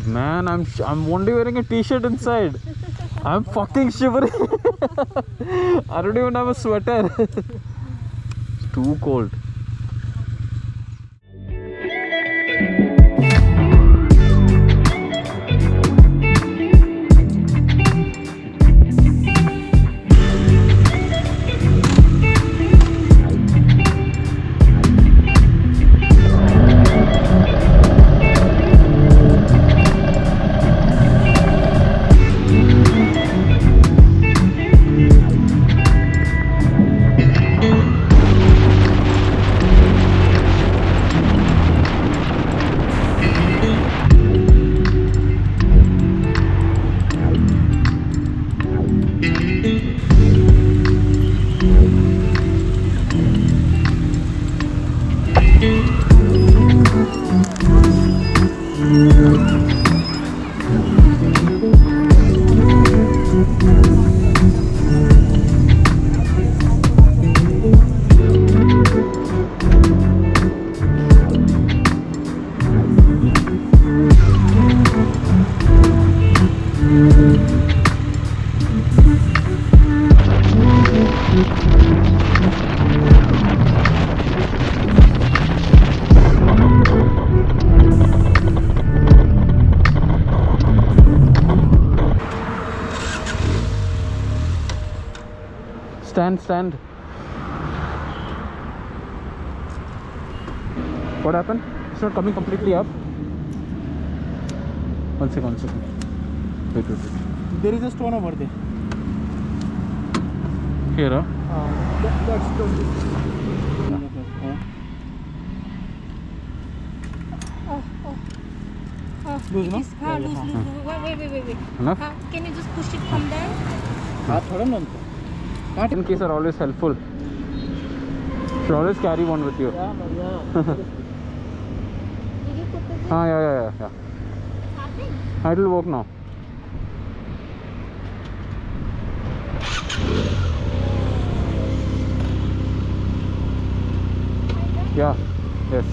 Man, I'm only wearing a t-shirt inside. I'm fucking shivering. I don't even have a sweater. It's too cold. Stand. What happened? It's not coming completely up. One second. Wait. There is a stone over there. Here, That's stone. Loose, no? Loose. Wait. Enough? Can you just push it from there? In case are always helpful. Should always carry one with you. Did you put this in? Yeah. Starting? It will work now. Yeah. Yes.